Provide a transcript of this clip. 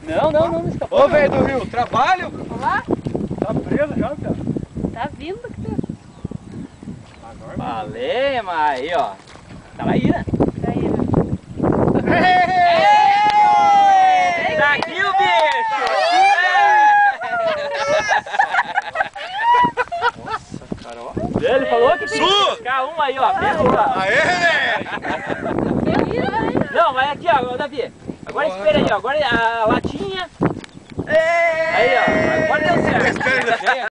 Não escapou. Ô, velho do Rio, trabalho? Olá? Tá preso já, cara. Tá vindo que tá. Agora Falei, mas aí, ó. Tá aí, né? Tá aí, né? Tá aqui o bicho! Nossa, cara, ó. Ele falou que tem que ficar um aí, ó. Pegou, ó. Aê, né? Não, mas aqui, ó, Davi. Agora espera aí, ó. Agora a latinha. Aí, ó. Agora deu certo. Espera ainda.